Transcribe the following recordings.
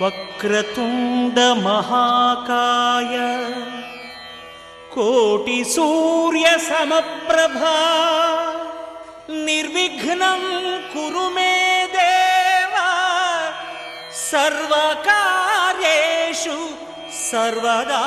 వక్రతుండ మహాకాయ కోటి సూర్య సమప్రభా నిర్విఘ్నం కురు మే దేవ సర్వకార్యేషు సర్వదా.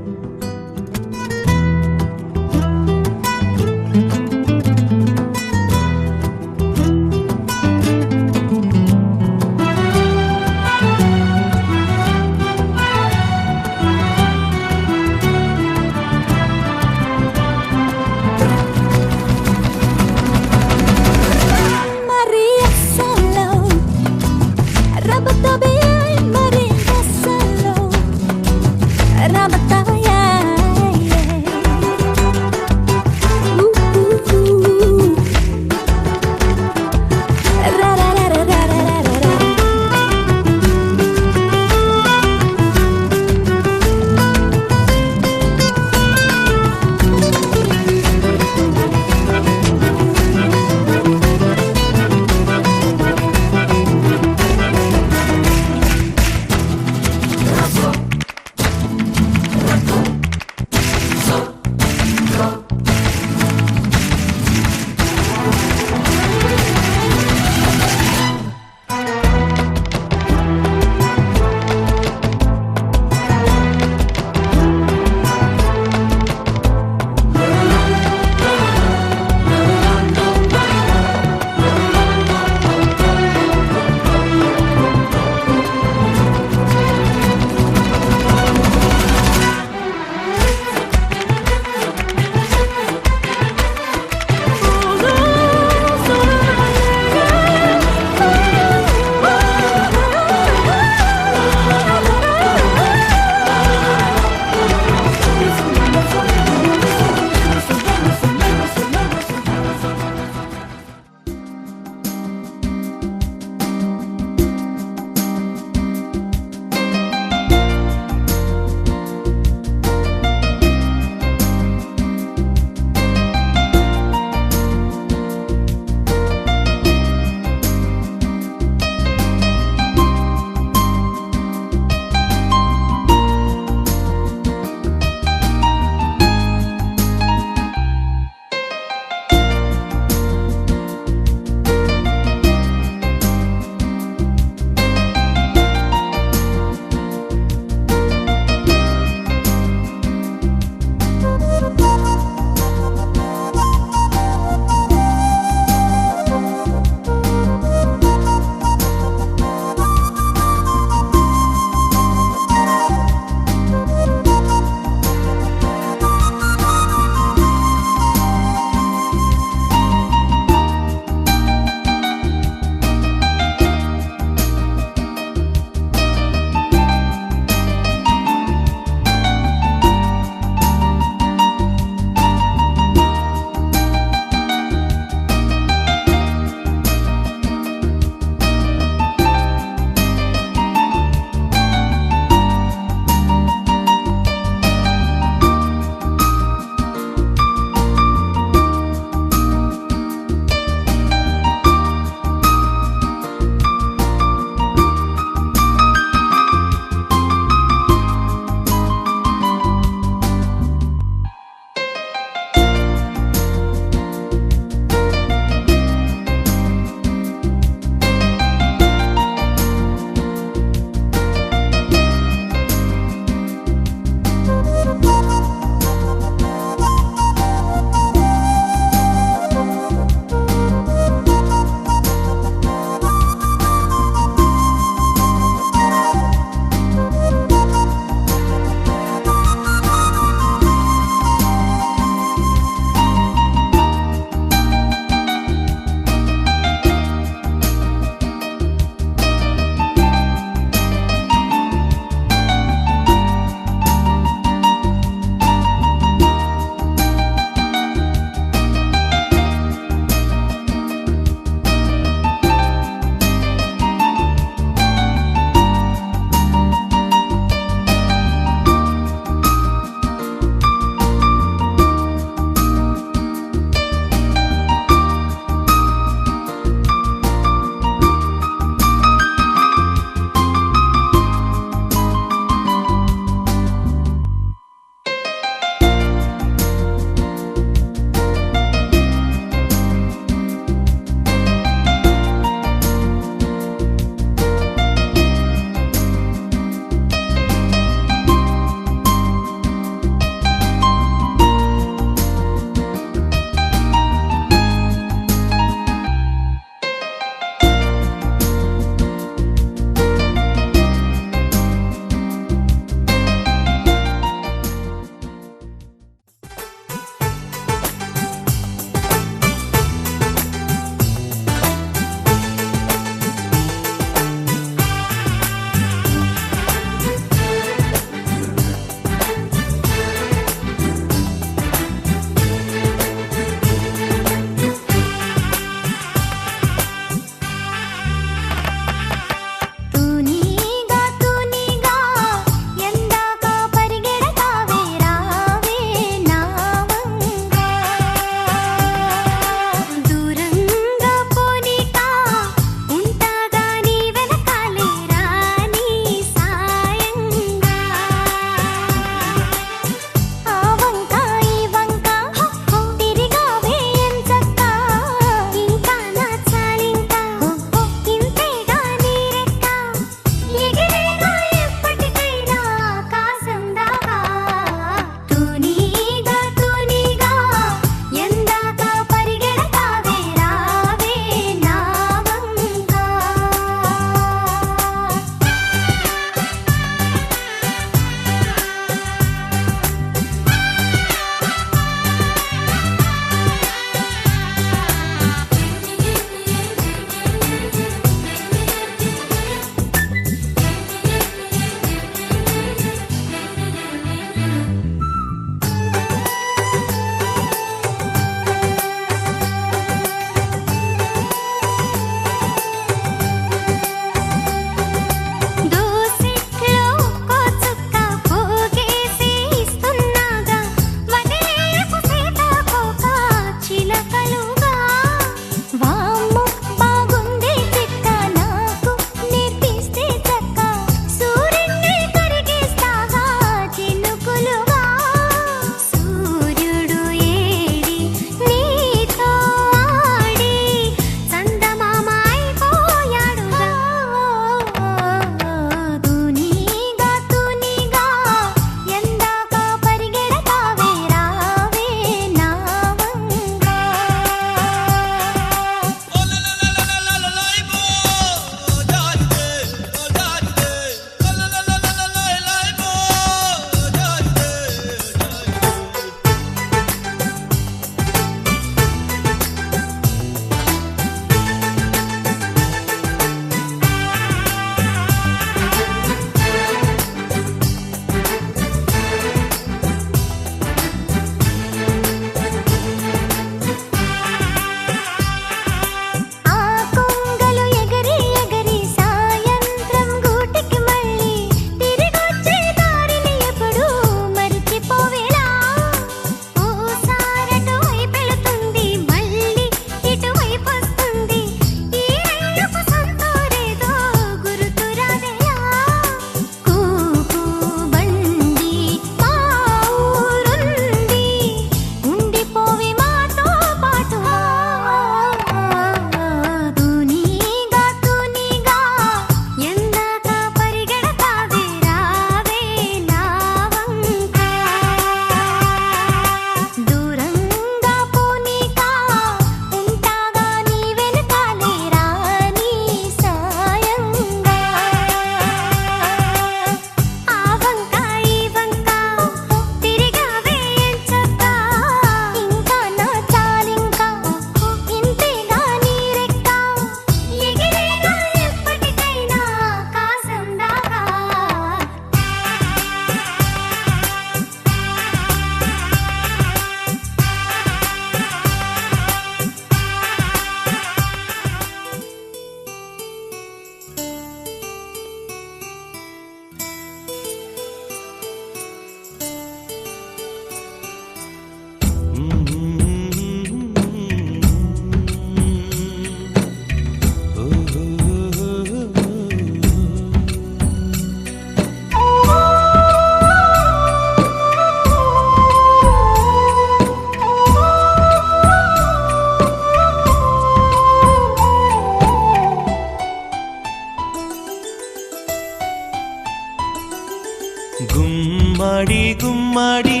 గుమ్మడి గుమ్మడి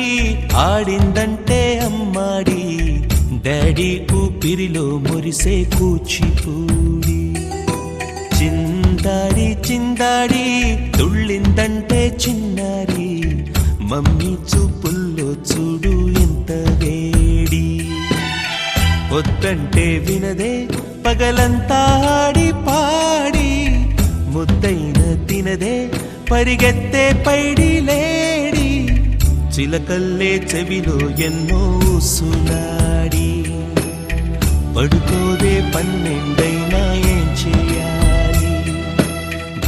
ఆడిందంటే అమ్మాడి, డాడీ ఊపిరిలో మురిసే కూచిపూడి. చిందాడి చిందాడి తుళ్ళిందంటే చిన్నారి, మమ్మీ చూపుల్లో చూడు ఎంత వేడి. వద్దంటే వినదే పగలంతా ఆడి పాడి, ముద్దైన తినదే పరిగెత్తే పైడి లేడి. చిలకల్లే చెవిలో ఎన్నో సులాడి, పడుకోదే పన్నెండైనా ఏం చేయాలి.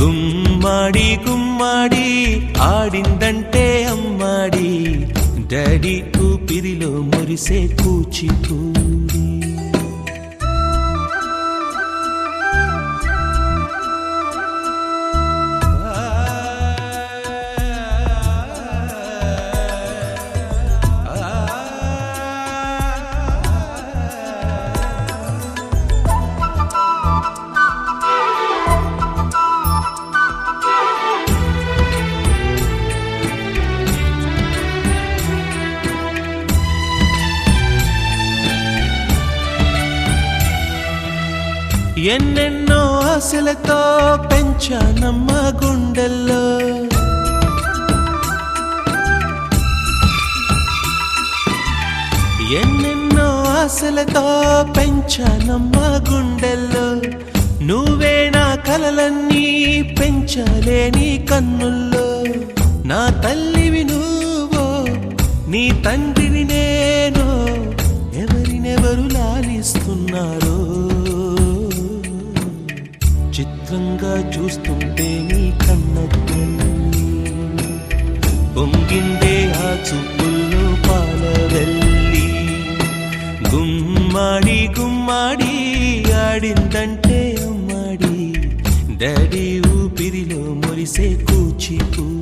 గుమ్మాడి గుమ్మాడి ఆడిందంటే అమ్మాడి, డాడీ ఊపిరిలో మురిసే కూచిపూడి. ఎన్నెన్నో ఆశలతో పెంచానమ్మ గుండెల్లో, ఎన్నెన్నో ఆశలతో పెంచానమ్మ గుండెల్లో. నువ్వే నా కలలన్నీ పెంచాలే నీ కన్నుల్లో. నా తల్లివి నువ్వో, నీ తండ్రిని నేను, ఎవరినెవరు లాలిస్తున్నారో. చిత్రంగా చూస్తుంటే నీ కన్న తల్లి, పొంగిందే ఆ చూపుల్లో పాలవెల్లి. గుమ్మాడి గుమ్మాడి ఆడిందంటే అమ్మాడి, డాడీ ఊపిరిలో మురిసే కూచిపూడి.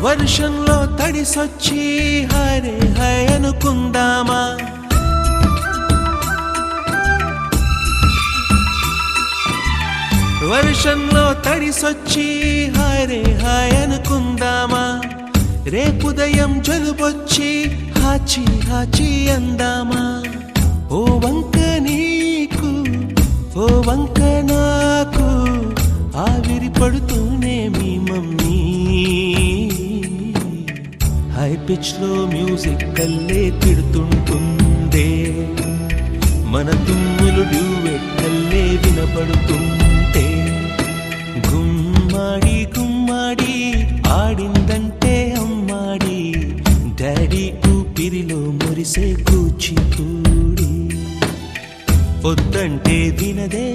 వర్షంలో తడిసొచ్చి హరే హై అనుకుందామా, వర్షంలో తడిసొచ్చి హరే హాయ్ అనుకుందామా. రేపుదయం జలుబొచ్చి హాచి హాచి అందామా. ఓ వంక నీకు ఓ వంక నాకు, ఆవిరి పడుతూనే మీ మమ్మీ. హై పిచ్ లో మ్యూజిక్ కల్లే తిడుతుంటుందే, మన తుమ్ములు డ్యూయెట్ కల్లే వినపడుతుంటే. గుమ్మాడి గుమ్మాడి ఆడిందంటే అమ్మాడి, డాడీ ఊపిరిలో మురిసే కూచిపూడి. పొద్దంటే వినదే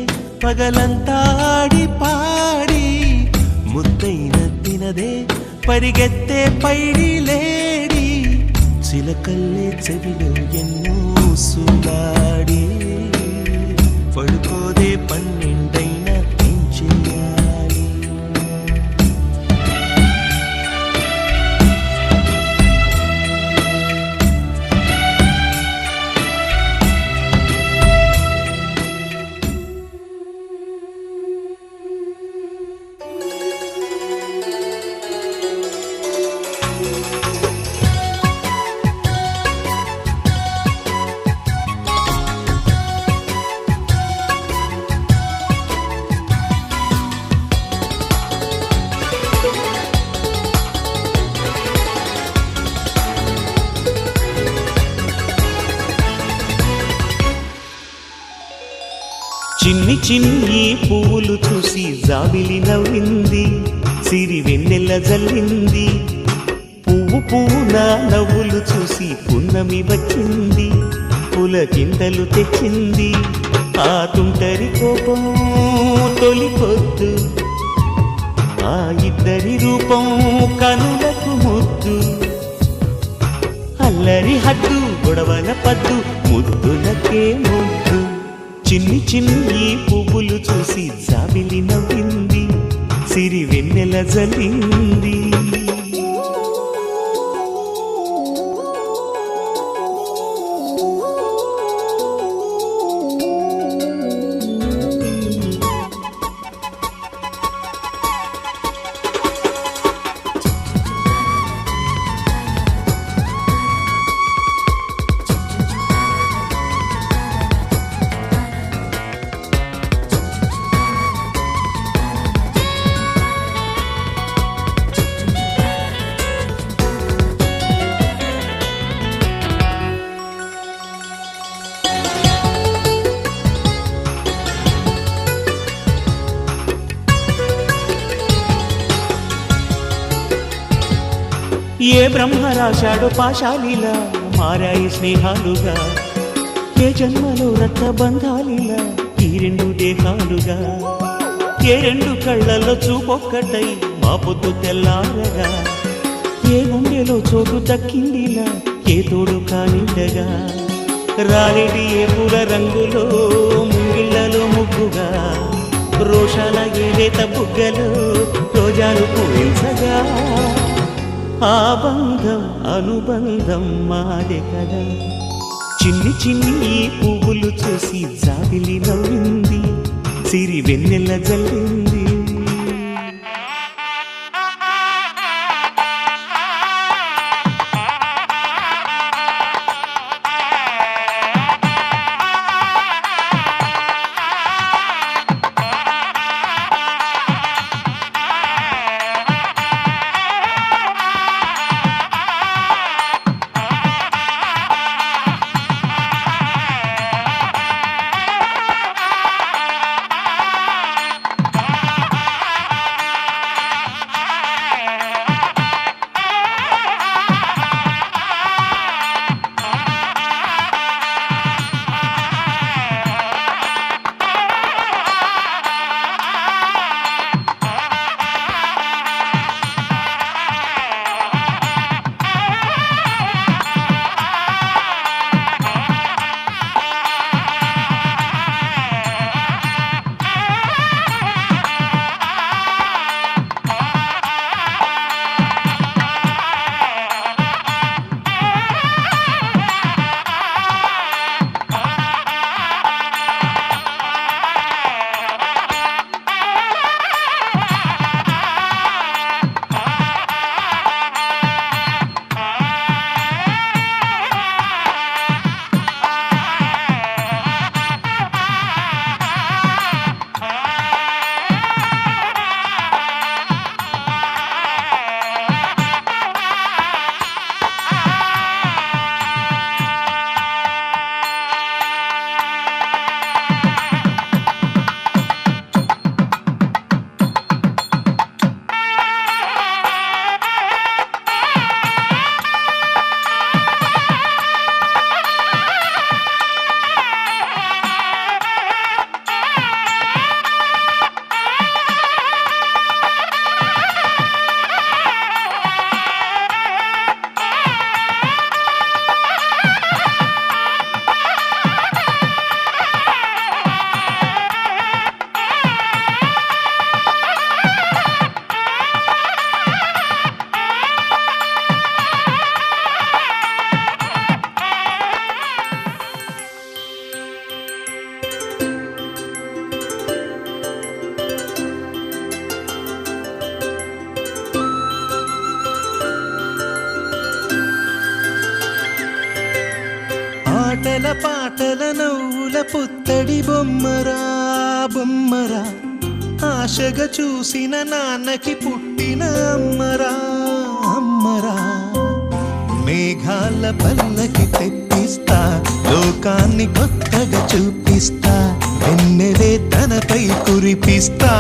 పగలంతా ఆడి పాడి, ముద్దైన తినదే పరిగెత్తే పైడి లేడి. చిలకల్లే చెవిలో ఎన్నో సులాడి, పడుకోదే పన్నెండైనా ఏం చెయ్యాలి. చిన్ని చిన్ని పువ్వులు చూసి జాబిలి నవ్వింది, సిరి వెన్నెల జల్లింది. పువ్వు పువ్వున నవ్వులు చూసి పున్నమి వచ్చింది, పులకింతలు తెచ్చింది. ఆ తుంటరి కోపం తొలి పొద్దు, ఆ ఇద్దరి రూపం కనులకు ముద్దు, అల్లరి హద్దు గొడవల పద్దు ముద్దులకే ముద్దు. చిన్ని చిన్ని పువ్వులు చూసి జాబిలి నవ్వింది, సిరి వెన్నెల జల్లింది. ఏ బ్రహ్మ రాశాడో పాశాలిలా మారాయి స్నేహాలుగా, ఏ జన్మలో రక్త బంధాలిలా ఈ రెండు దేహాలుగా, ఏ రెండు కళ్ళల్లో చూపొక్కటై మా పొద్దు తెల్లారగా, ఏ గుండెలో చోటు దక్కిందిలా ఏ తోడు కానిండగా, రాలేటి ఏ పూల రంగులో ముంగిళ్ళలో ముగ్గుగా, రోషాల ఏలేత బుగ్గలో రోజాలు పూయించగా, ఆ బంధం అనుబంధం మాదే కదా. చిన్ని చిన్ని పువ్వులు చూసి జాబిలి నవ్వింది, సిరి వెన్నెల జల్లింది. ఆటల పాటల నవ్వుల పుత్తడి బొమ్మరా బొమ్మరా, ఆశగా చూసిన నాన్నకి పుట్టిన అమ్మరా అమ్మరా. మేఘాల పల్లకి తెప్పిస్తా, లోకాన్ని కొత్తగా చూపిస్తా, వెన్నెలే తనపై కురిపిస్తా,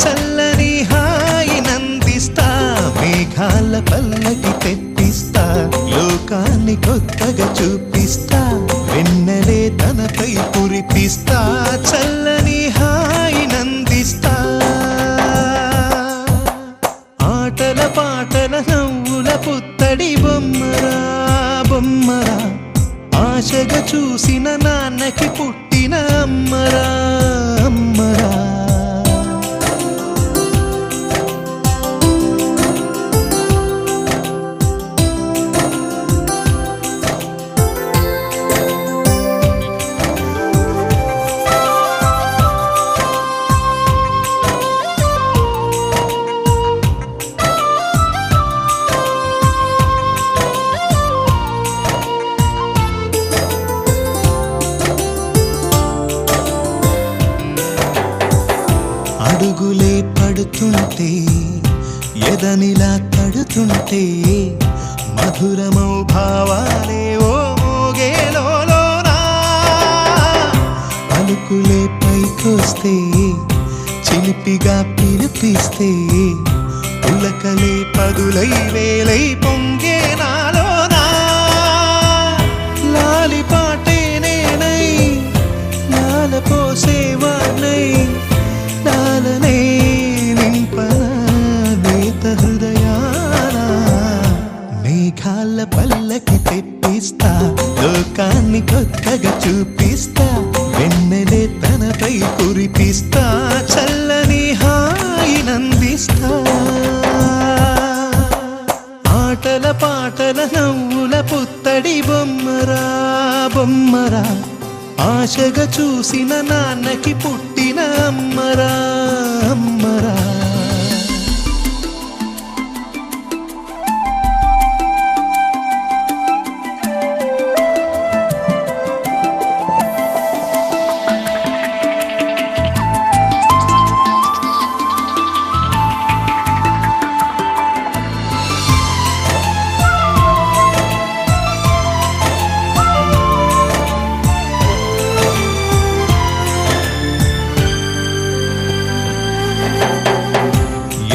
చల్లని హాయి నందిస్తా. మేఘాల పల్లకి తెప్పిస్తా, లోకాన్ని కొత్తగా చూపిస్తా, వెన్నెలే తనపై కురిపిస్తా, చల్లని హాయి నందిస్తా. పాటల నవ్వుల పుత్తడి బొమ్మరా బొమ్మరా ఆశగా చూసిన నాన్నకి పుట్టిన అమ్మరా అమ్మరా అడుగులే పడుతుంటే ఎదనిలా తడుతుంటే మధురమౌ భావాలే ఓ మోగేలోనా పలుకులే పైకొస్తే చిలిపిగా పిలిపిస్తే పులకలే పదులై వేలై పొంగే నాలోనా లాలి పాటే నేనై లాల పోసేవాణ్ణై లాలనే నింపన నేత హృదయాన మేఘాల పల్లకి తెప్పిస్తా లోకాన్ని కొత్తగా చూపిస్తా వెన్నెలే తనపై కురిపిస్తా చల్లని హాయినందిస్తా ఆటల పాటల నవ్వుల పుత్తడి బొమ్మరా బొమ్మరా ఆశగా చూసిన నాన్నకి పుట్టిన అమ్మరా అమ్మరా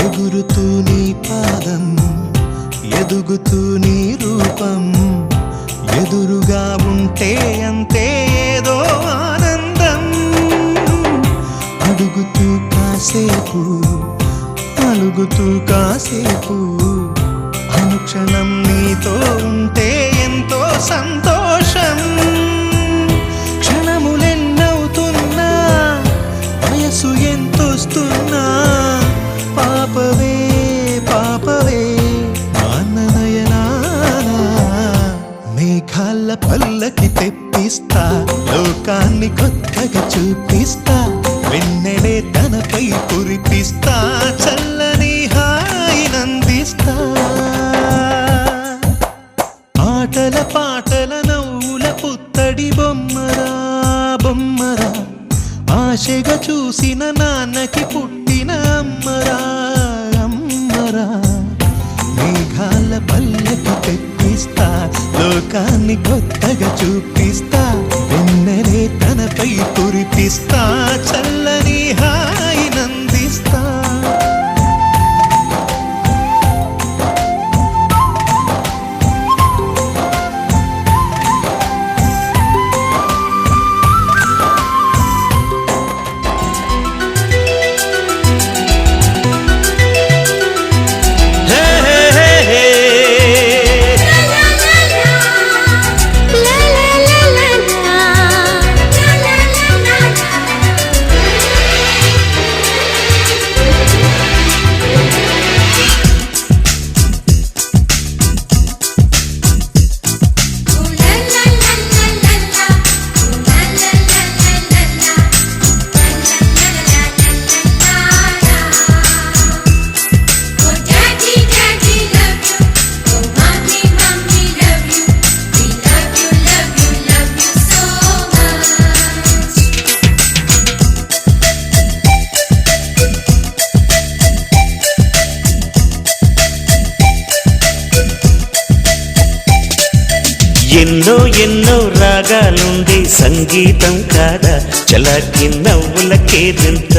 ఎగురుతూ నీ పాదం ఎదుగుతూ నీ రూపం ఎదురుగా ఉంటే అంతే ఏదో ఆనందం అడుగుతూ కాసేపు అలుగుతూ కాసేపు అనుక్షణం నీతో ఉంటే ఎంతో సంతోషం క్షణములెన్నవుతున్నా వయసు ఎంతొస్తున్నా పాపవే పాపవే మాన్ననయనానా మేఘాల పల్లకి తెప్పిస్తా లోకాన్ని కొత్తగా చూపిస్తా వెన్నెలే తనపై కురిపిస్తా చల్లని హాయినందిస్తా ఆటల పాటల నవ్వుల పుత్తడి బొమ్మరా బొమ్మరా ఆశగా చూసిన నాన్నకి పుట్టిన అమ్మరా అమ్మరా మేఘాల పల్లకి తెప్పిస్తా లోకాన్ని కొత్తగా చూపిస్తా వెన్నెలే తనపై కురిపిస్తా చల్లని హాయినందిస్తా ఎన్నో ఎన్నో రాగాలుండే సంగీతం కాదా చలాకి నవ్వులకేదంత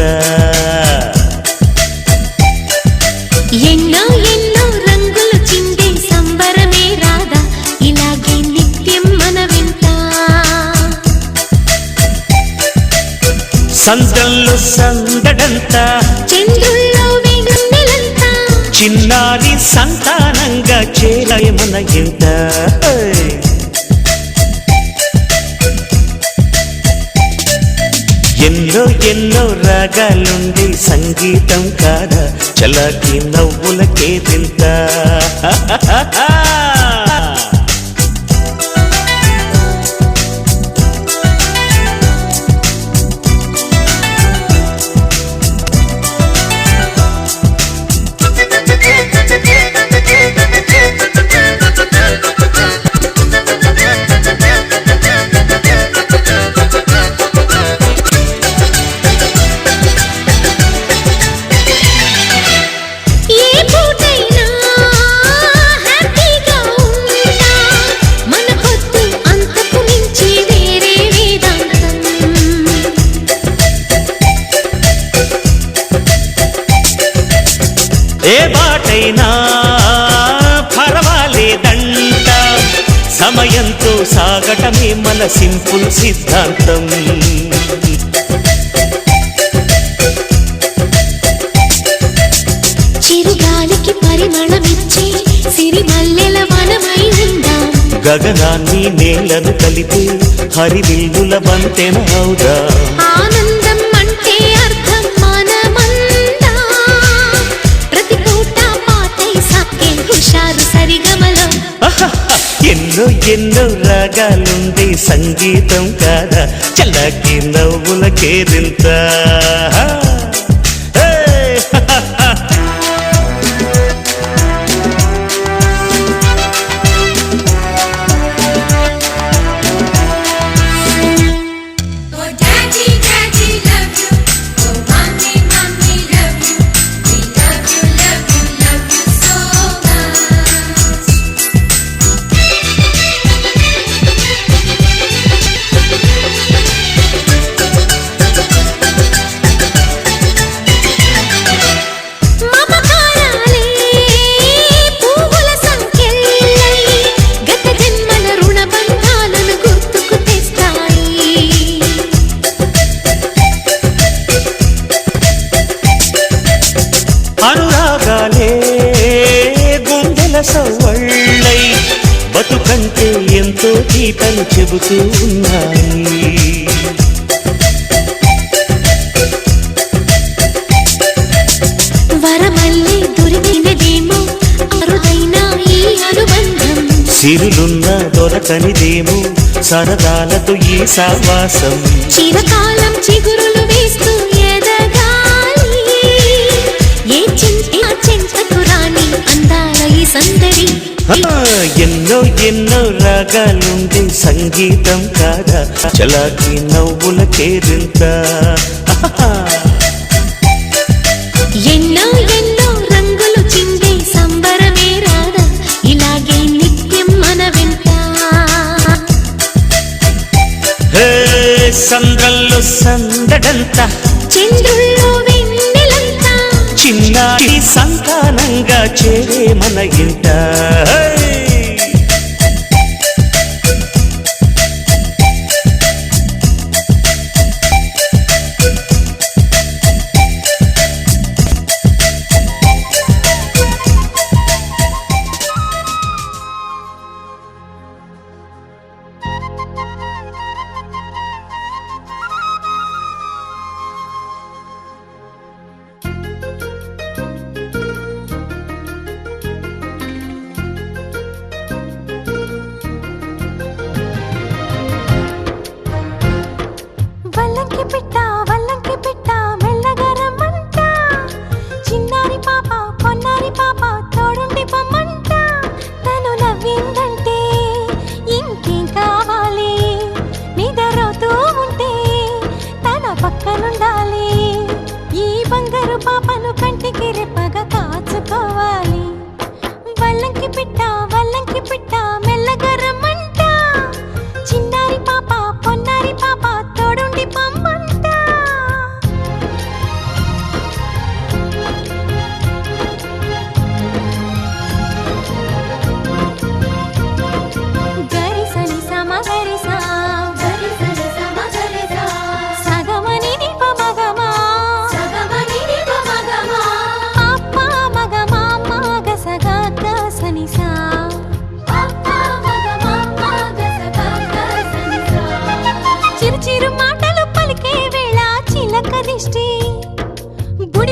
ఎన్నో ఎన్నో రంగులు చిందే సంబరమే రాదా ఇలాగే నిత్యం మన వింట సందల్లో సందడంతా చంద్రుల్లో వెన్నెలంతా చిన్నారి సంతానంగా చేరాయి మన ఇంట ఎన్నో ఎన్నో రాగాలుండి సంగీతం కాదా చలాకి నవ్వులకే తింత ఏ బాటైనా పర్వాలేదంట సమయంతో సాగటమే మన సింపుల్ సిద్ధాంతం చిరుగాలికి పరిమళమిచ్చే సిరిమల్లెల వనమై ఉందాం గగనాన్ని నేలను కలిపి హరివిల్లుల బంతెన అవుదా ఆనందం అంటే అర్థం మనమందా ప్రతి పూట పాటై సాగే హుషారు సరిగమలో ఎన్నో ఎన్నో రాగాలుంది సంగీతం కాదా చల్లకి నవ్వులకే తింత అనురాగాలే గుండెల సవ్వళ్ళై బతుకంటే ఎంతో గీతలు చెబుతూ ఉన్నాయి వరమల్లే దొరికినదేమో అరుదైన ఈ అనుబంధం సిరులున్న దొరకనిదేమో సరదాలతో ఈ సావాసం చిరకాలం చిగురులు వేస్తూ ఎదగాలి ఏ చింతకు రాని అందాల ఈ సందడి ఎన్నో ఎన్నో రాగాలుంది సంగీతం కాదా చలాకి నవ్వులకే తింత ఎన్నో ఎన్నో రంగులు చిందే సంబరమే రాదా ఇలాగే నిత్యం మన వెంట సంద్రంలో సందడంత చంద్రుల్లో వెన్నెలంతా చిన్నారి సంతానంగా చేరే మన ఇంట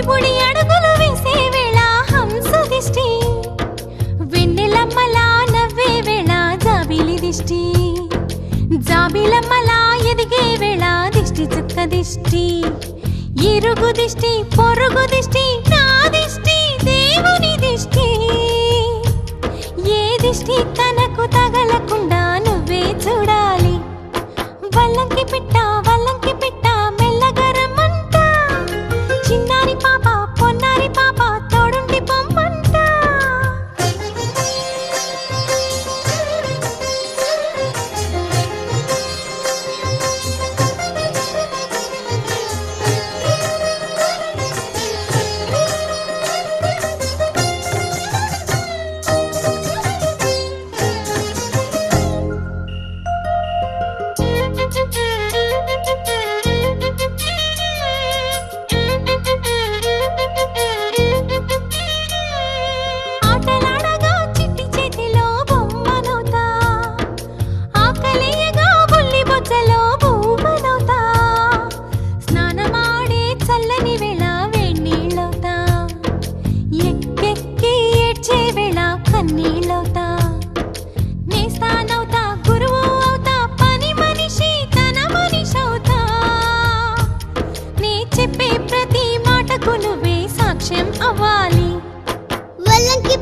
బుడి బుడి అడుగులు వేసే వేళ హంస దిష్టి, వెన్నెలమ్మలా నవ్వే వేళ జాబిలి దిష్టి, జాబిలమ్మలా ఎదిగే వేళ దిష్టి చుక్క దిష్టి, ఇరుగు దిష్టి పొరుగు దిష్టి నా దిష్టి దేవుని దిష్టి, ఏ దిష్టి తనకు తగలకుండా నువ్వే చూడాలి, వల్లంకి పిట్ట మెల్లగరమంట, చిన్నారి పాప పొన్నారి పాప తోడుండి పొమ్మంట. ఆటలాడగా చిట్టి చేతిలో బొమ్మనవుతా, ఆకలియగా బుల్లి బొజ్జలో భూమనవుతా, స్నానమాడే చల్లని వేళ వేణీళ్ళవుతా, ఎక్కెక్కి ఏడ్చే వేళ కన్నీళ్ళవుతా, నేస్తానవుతా గురువు అవుతా పని మనిషి తన మనిషవుతా, నే చెప్పే ప్రతి మాటకు నువ్వే సాక్ష్యం అవ్వాలి, వల్లంకి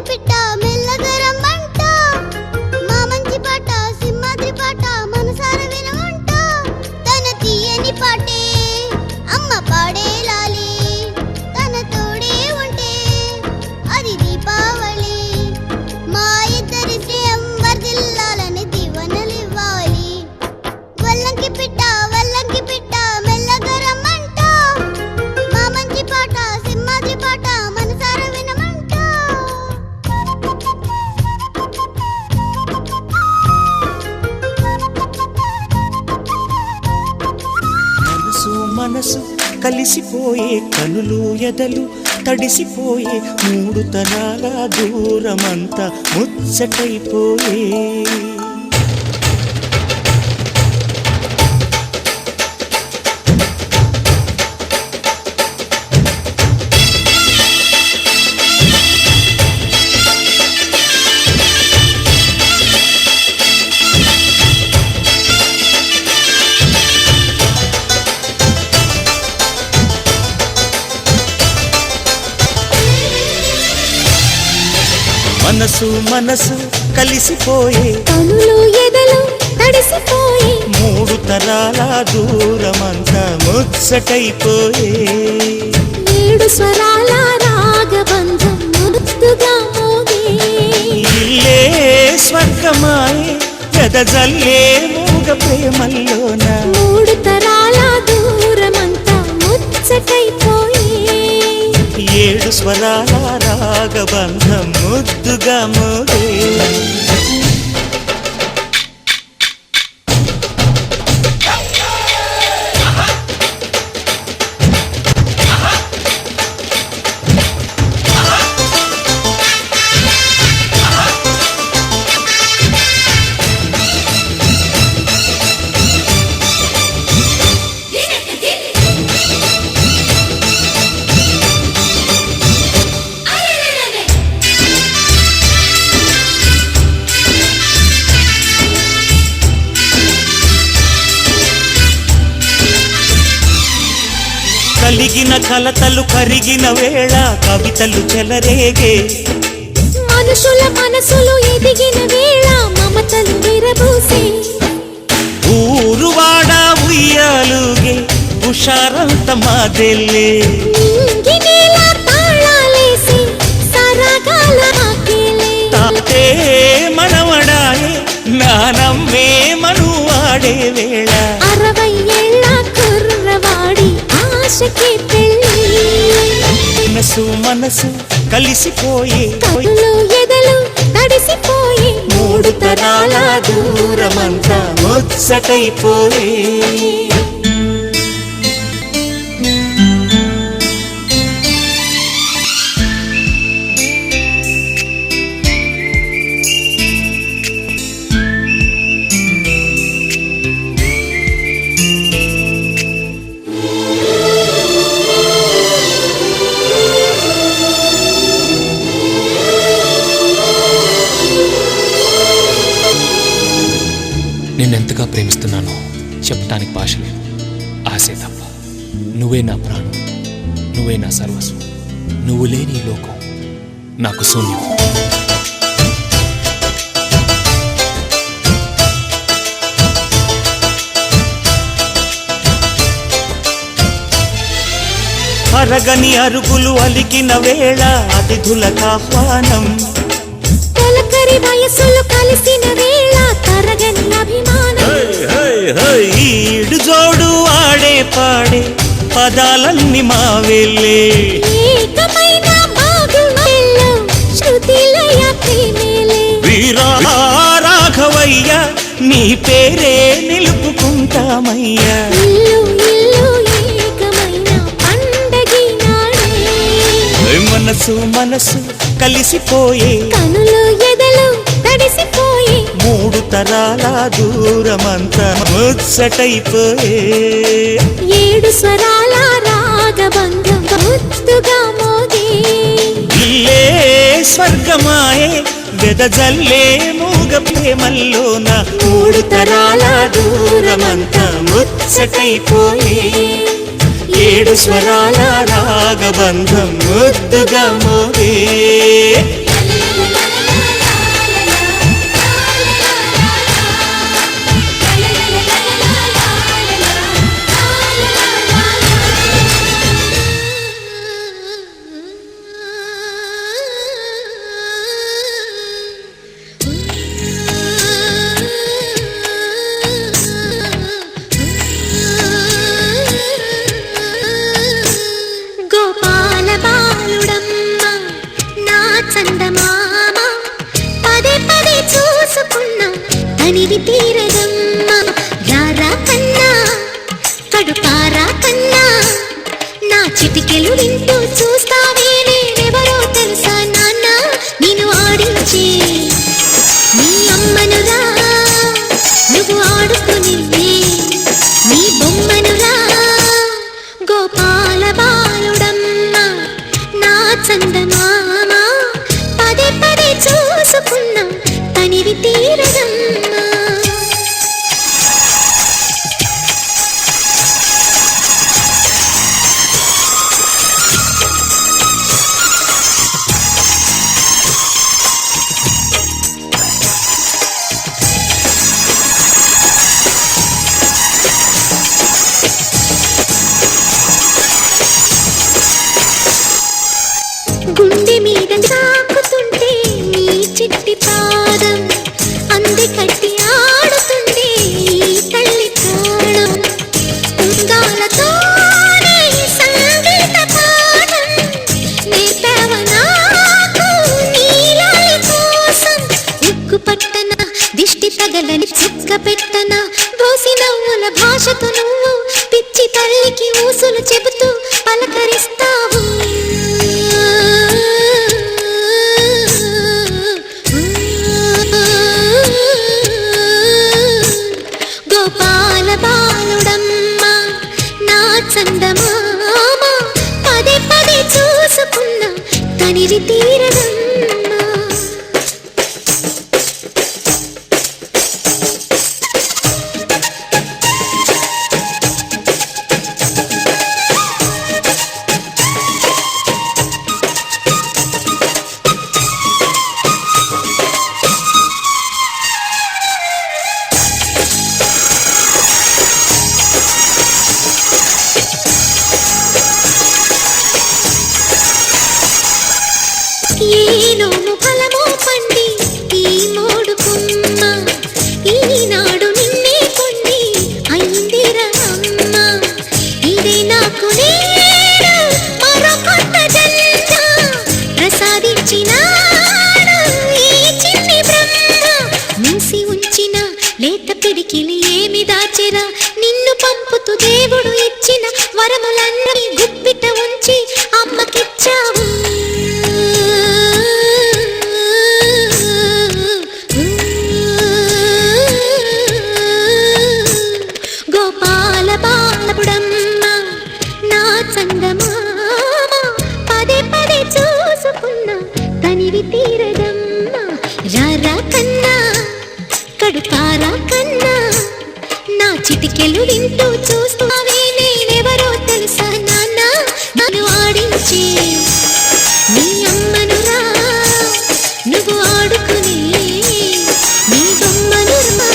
పిట్ట మెల్లగరమ్మంట, మా మంచి పాట సింహాద్రి పాట మనసార వినమంట, తన తీయని పాటే అమ్మ పాడే లాలి, తన తోడే ఉంటే అది దీపావళి, మా ఇద్దరి శ్రేయం వర్ధిల్లాలని దీవెనలివ్వాలి, వల్లంకి పిట్ట మెల్లగరమ్మంట, మా మంచి పాట సింహాద్రి పాట మనసార వినమంట. మనసు మనసు కలిసిపోయే కనులు ఎదలు తడిసిపోయే మూడు తరాల దూరమంతా ముచ్చటైపోయే. మనసు మనసు కలిసిపోయే కనులు ఎదలు తడిసిపోయి మూడు తరాల దూరమంతా ముచ్చటైపోయే. ఏడు స్వరాల రాగబంధం ముద్దుగా మోగే, ఇల్లే స్వర్గమాయే ఎదజల్లే మూగ ప్రేమల్లోన, మూడు తరాల దూరమంతా ముచ్చటైపోయి ఏడు స్వరాల రాగబంధం ముద్దుగా మోగే. కలిగిన కలతలు కరిగిన వేళ కవితలు చెలరేగే, మనుషుల మనసులు ఎదిగిన వేళ మమతలు విరబూసే, ఊరువాడ ఉయ్యాలుగే హుషారంత మాదెల్లే, నింగినేల తాళాలేసి సరగాల మాకేలే, తాతే మనవడాయే నానమ్మే మనువాడే వేళ, 60 ఏళ్ళ కుర్రవాడి ఆశకి పెళ్ళి, మనసు మనసు కలిసిపోయే కళ్ళు ఎదలు తడిసిపోయి మూడు తరాల దూరమంతా ముచ్చటైపోయే. ప్రేమిస్తున్నానో చెప్పడానికి భాష లేదు. ఆశే తప్ప. నువ్వే నా ప్రాణం, నువ్వే నా సర్వస్వం. నువ్వు లేని ఈ లోకం నాకు శూన్యం. అరగని అరుగులు అలికిన వేళ అతిథులకు ఆహ్వానం. తొలకరి వయసులు కలిసిన వేళ తరగని అభిమానం. ఈడు జోడు ఆడే పాడే పదాలన్నీ మావేలే. ఏకమైన బాగుల్లో శృతిలయ ప్రేమేలే. వీరా రాఘవయ్య నీ పేరే నిలుపుకుంటామయ్యా. ఇల్లు ఇల్లు ఏకమైన పండగినాడే. మనసు మనసు కలిసిపోయే, కనులు ఎదలు తడిసిపోయే. మూడు తరాల దూరమంతా ముచ్చటైపోయే. ఏడు స్వరాల రాగబంధం ముద్దుగా మోగే. ఇల్లే స్వర్గమాయే వెదజల్లే మూగ ప్రేమల్లోన మూడు తరాల దూరమంతా ముచ్చటైపోయే. ఏడు స్వరాల రాగబంధం ముద్దుగా మోగే. గోపాల బాలుడమ్మ నా చందమామ పదే పదే చూసుకున్నా తనివి తీరదమ్మ. రారా కన్నా కడుపారా కన్నా నా చిటికెలు వింటూ చూస్తావే. నేనెవరో తెలుసా నాన్న నేను ఆడించే నీ అమ్మనురా. నువ్వు ఆడుకుని నీ బొమ్మనురా. గోపాల బాలుడమ్మ నా చందమామ పదే పదే చూసుకున్నా తనివి తీరదమ్మ. గుండె మీద తాకుతుంటే నీ చిట్టి పాదం అంది కట్టి ఆడుతుంది ఈ తల్లి ప్రాణం. ఉంగాలతోనే సంగీత పాఠం నేర్పావ నాకు నీలాలి కోసం. ఉక్కు పట్టన దిష్టి తగలని చుక్క పెట్టన దోసి నవ్వుల భాషతో నువ్వు పిచ్చి తల్లికి ఊసులు చెబుతూ పలకరిస్తావు. గోపాల బాలుడమ్మ నా చందమామ పదే పదే చూసుకున్నా తనివి తీరదమ్మ. ఏనోము ఫలమో పండి ఈ మోడు కొమ్మ ఈనాడు నిన్నే కొండి అయిందిరా అమ్మ. ఇదే నాకు నేను మరో కొత్త జన్మ ప్రసాదించినాడు ఈ చిన్ని బ్రహ్మ. మూసి ఉంచిన లేత పిడికిలి ఏమి దాచెరా. నిన్ను పంపుతూ దేవుడు ఇచ్చిన వరములన్నీ గుప్పిట ఉంచి అమ్మకిచ్చావు. గోపాల బాలుడమ్మ నా చందమామ పదే పదే చూసుకున్నా తనివి తీరదమ్మ. రారా కన్నా కడుపారా కన్నా చిటికెలు వింటూ చూస్తావే నేనెవరో తెలుసా నాన్న నన్ను ఆడించి నీ అమ్మను రా నువ్వు ఆడుకుని నీ బొమ్మను రా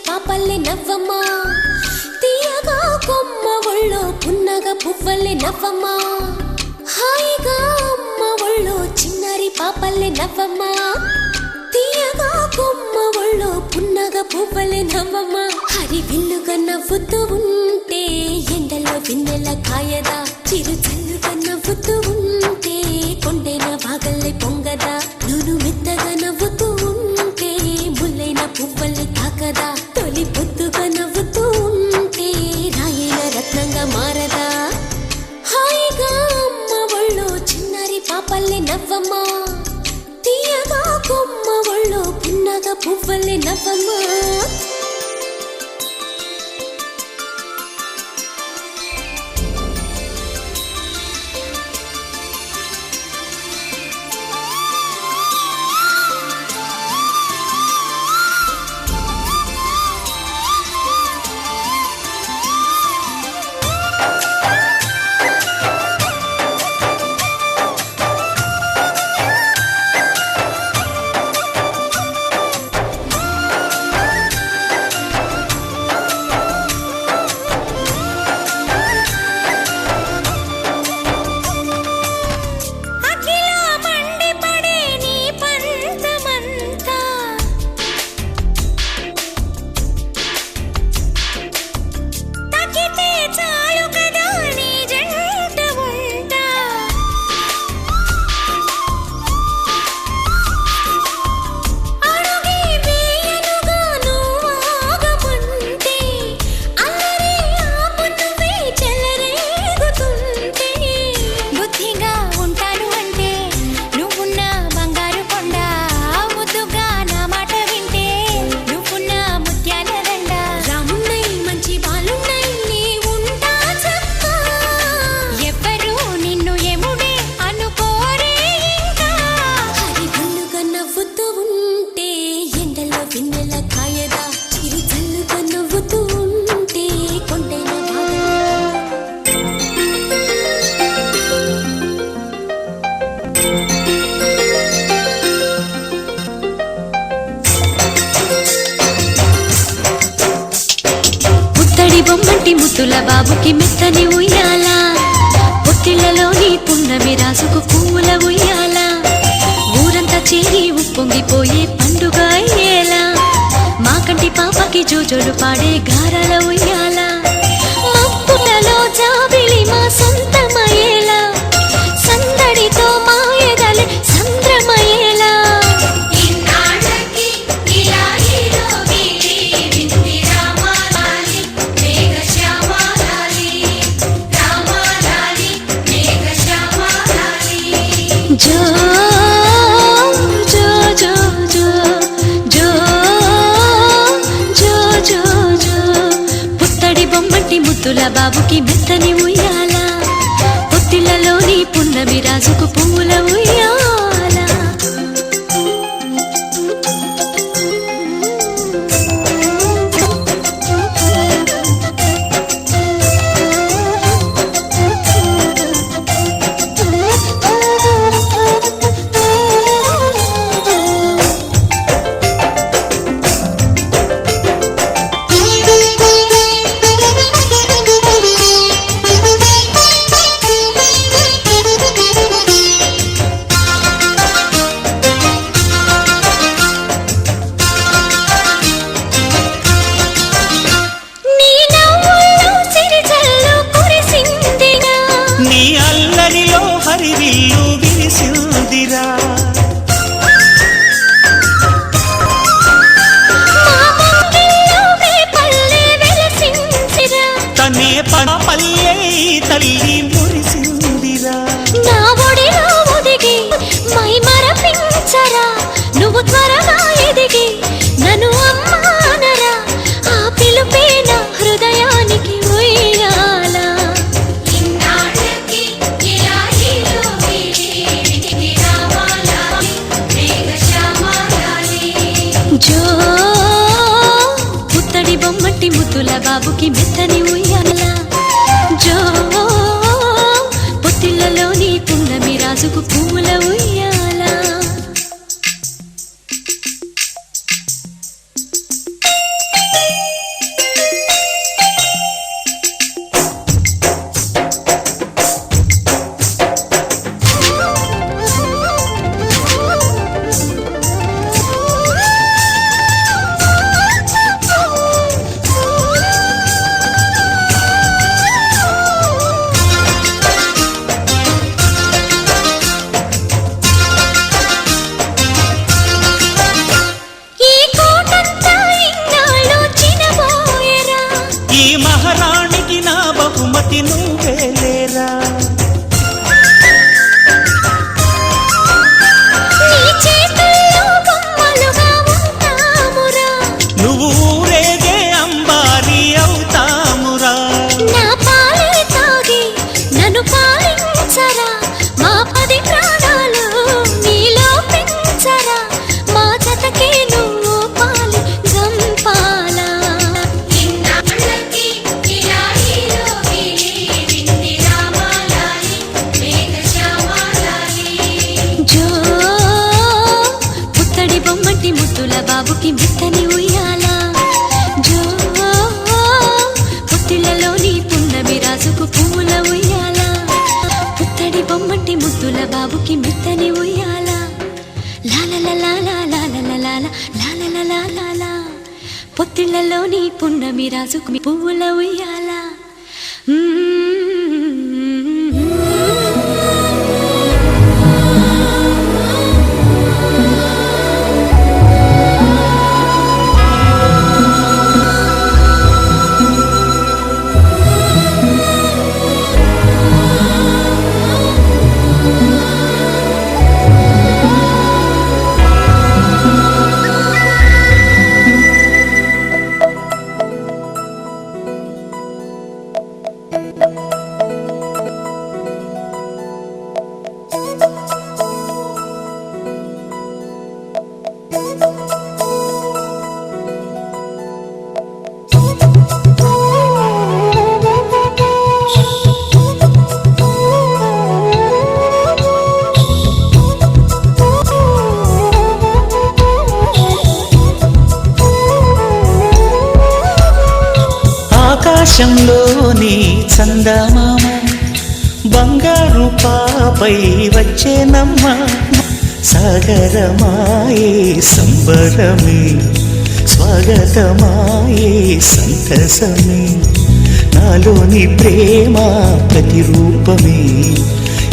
పాపల్లె నవ్వమ్మా తీయగా కొమ్మ ఒళ్ళో పున్నగ పువ్వల్లె నవ్వమ్మా హాయిగా అమ్మ ఒళ్ళో చిన్నారి పాపల్లె నవ్వమ్మా తీయగా కొమ్మ ఒళ్ళో పున్నగ పువ్వల్లె నవ్వమ్మా హరి విల్లుగా నవ్వుతూ ఉంటే ఎండలో వెన్నెల కాయదా చిరు చల్లుగా నవ్వుతూ ఉంటే కొండైన బాగల్లె పొంగదా నూను మెత్తగా నవ్వుతూ ఉంటే ముల్లైన పువ్వల్లె తాకదా తొలి పొద్దుగా నవ్వుతూ ఉంటే రాయైన రత్నంగా మారదా హాయిగా అమ్మ ఒళ్ళో చిన్నారి పాపల్లె నవ్వమ్మా తీయగా కొమ్మ ఒళ్ళో పున్నగ పువ్వల్లె నవ్వమ్మా బొమ్మంటి ముద్దుల బాబుకి మెత్తని ఉయ్యాల పొత్తిళ్లలోని పున్నమి రాసుకు పువ్వుల ఉయ్యాల ఊరంతా చేరి ఉప్పొంగిపోయే పండుగ అయ్యేలా మా కంటి పాపకి జోజోలు పాడే గారాల ఉయ్యాల మప్పులలో జాబిలి మా సొంతమయ్యేలా సందడితో మాయదలే సంద్రమయ్యేలా జో జో జో జో జో జో జో జో పుత్తడి బొమ్మటి ముద్దుల బాబుకి మెత్తని ఉయ్యాల పొత్తిళ్లలోని పున్నమి రాజుకు పువ్వుల ఉయ్యాల బొమ్మటి ముద్దుల బాబుకి మెత్తని ఉయ్యాల జో పొత్తిళ్లలోని పున్నమి రాజుకు పూల ఉయ్యాల మహారాణికి నా బహుమతి నువ్వేలేరా నువ్వు ఊరేగే అంబారి అవుతామురా నా పాలే తాగి నన్ను పాలించరా మా 10 ప్రాణాలు నీలో పెంచరా మా జతకే నువ్వు పాలి జంపాలా జో పుత్తడి బొమ్మటి ముద్దుల బాబుకి మెత్తని ఉయ్యాల జో పొత్తిళ్లలోని పున్నమి రాజుకు పూల ఉయ్యాల పుత్తడి బొమ్మటి ముద్దుల బాబుకి మెత్తని ఉయ్యాల లాల పొత్తిళ్లలోని పున్నమి రాజుకు పూల ఉయ్యాల ఆకాశంలోని చందమామ బంగారు పాపై వచ్చేనమ్మ సాగరమాయే సంబరమే స్వాగతమాయే సంతసమే నాలోని ప్రేమ ప్రతిరూపమే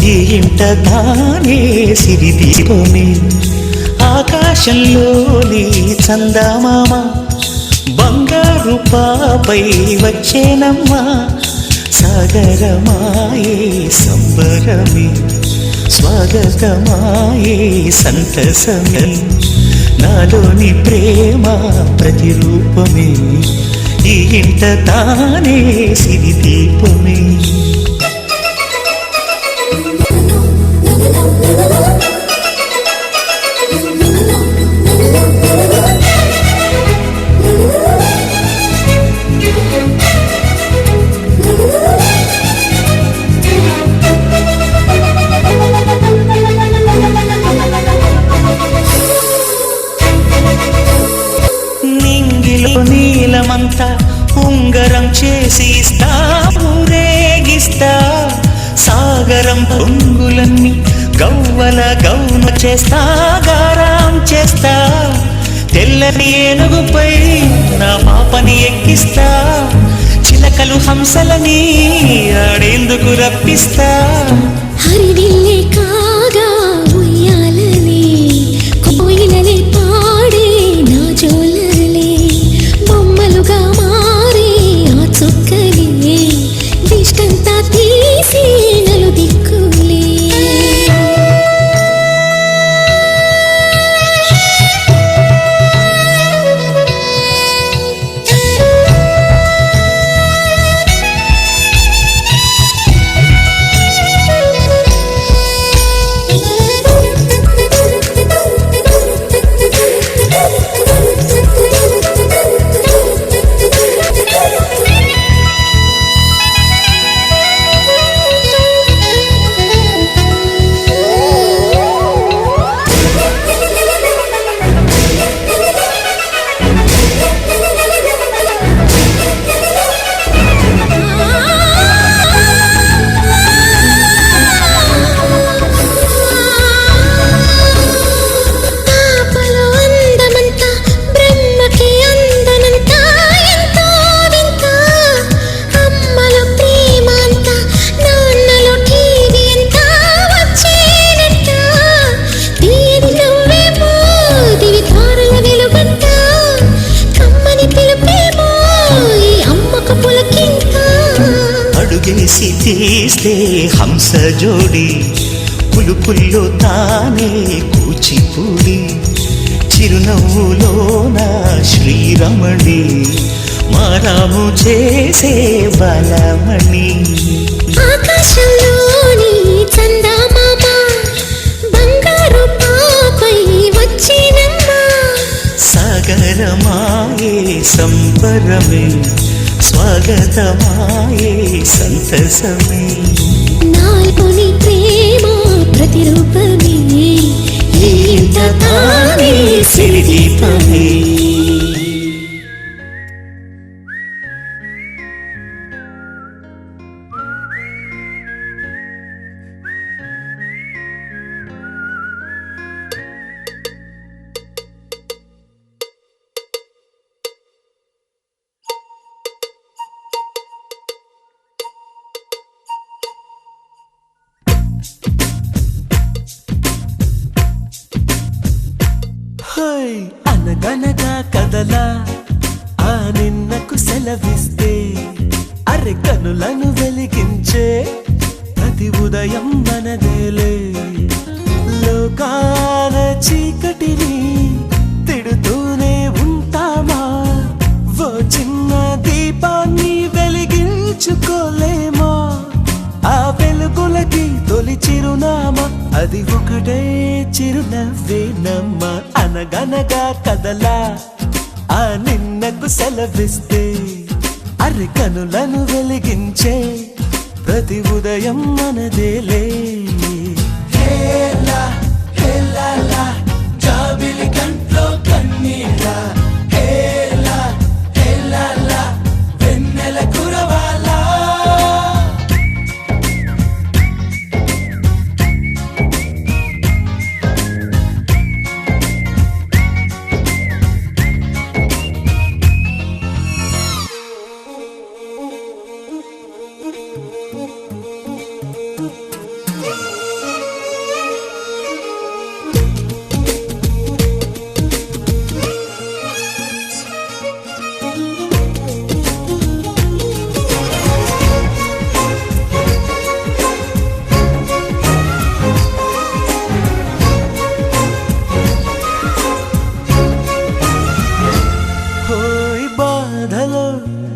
ఈ ఇంట దానే సిరిదీపమే ఆకాశంలోని చందమామ బంగారు పాపై వచ్చేనమ్మా సాగరమాయే సంబరమే స్వాగతమాయే సంతసమే నాలోని ప్రేమ ప్రతిరూపమే ఈ ఇంట తానే సిరిదీపమే నీలమంతా ఉంగరం చేసి ఇస్తా ఊరేగిస్తా సాగరం పొంగులన్నీ గవ్వల గౌన చేస్తా గారాం చేస్తా తెల్లని ఏనుగుపై నా పాపని ఎక్కిస్తా చిలకలు హంసలని ఆడేందుకు రప్పిస్తా హరివిల్లే కాగా ఉయ్యాలనే కోయిలనే పాడే నా జోలలే బొమ్మలుగా మారే ఆ చుక్కలే దిష్టంతా తీసి నలు దిక్కులే తీసి తీస్తే హంస జోడి పులుపుల్లో తానే కూచిపూడి చిరునవ్వులోన శ్రీరమణి మారాము చేసే బలమణి ఆకాశంలోని చందమామ బంగారు పాపై వచ్చినమ్మా సాగరమాయే సంబరమే స్వాగతమాయే సంతసమే నాలోని ప్రేమ ప్రతిరూపమే ఈ ఇంట తానే సిరిదీపమే అనగనగా కదలా ఆ నిన్నకు సెలవిస్తే అరె కనులను వెలిగించే ప్రతి ఉదయం మనదేలే లోకాల చీకటిని తిడుతూనే ఉంటామా ఓ చిన్న దీపాన్ని వెలిగించుకోలేమా ఆ వెలుగులకి తొలి చిరునామా అది ఒకటే చిరునవ్వేనమ్మా అనగనగా కదలా ఆ నిన్నకు సెలవిస్తే అరి కనులను వెలిగించే ప్రతి ఉదయం మనదేలే హేలా హేలా జాబిలి కంట్లో కన్నీలా హేలా హేలా వెన్నెల కురవాలా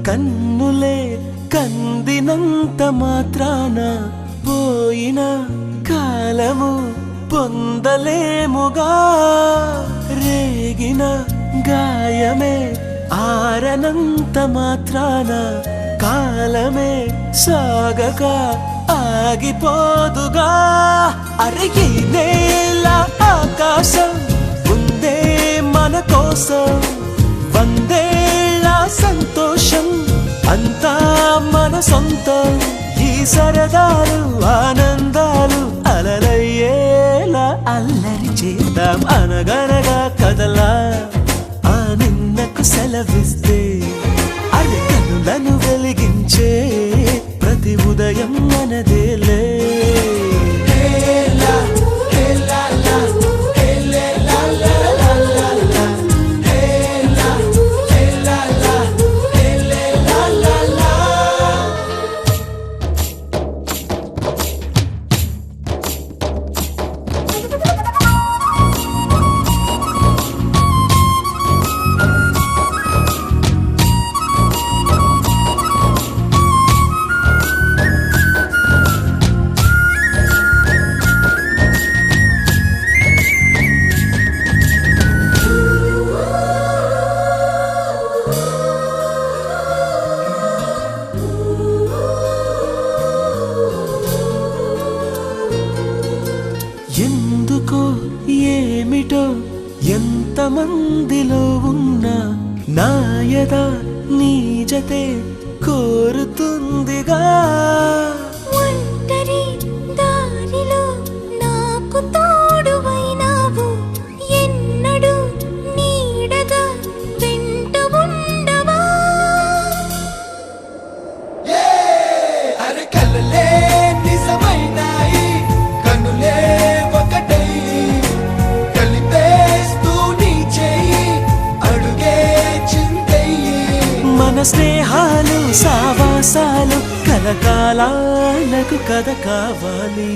కన్నులే కందినంత మాత్రాన పోయిన కాలము పొందలేముగా రేగిన గాయమే ఆరనంత మాత్రాన కాలమే సాగక ఆగిపోదుగా అరే ఈ నేల ఆకాశం ఉందే మన కోసం వందేళ్ళ సంతోషం అంతా మన సొంతం ఈ సరదాలు ఆనందాలు అలలయ్యేలా అల్లరి చేద్దాం అనగనగా కదలా ఆ నిన్నకు సెలవిస్తే అరి కనులను వెలిగించే ప్రతి ఉదయం మనదేలే ఎందుకో ఏమిటో ఎంతమందిలో ఉన్నా నాయద నీ జతే కోరుతుందిగా ఒంటరి దారిలో నాకు తోడువైనావు ఎన్నడూ నీడగా వెంట ఉండవా అరే కలలే నిజమైనాయి కనులే ఒకటై కలిపేస్తూ నీ చేయి అడుగే చింతయ్యి మన స్నేహాలు సావాసాలు కలకాలాలకు కథ కావాలి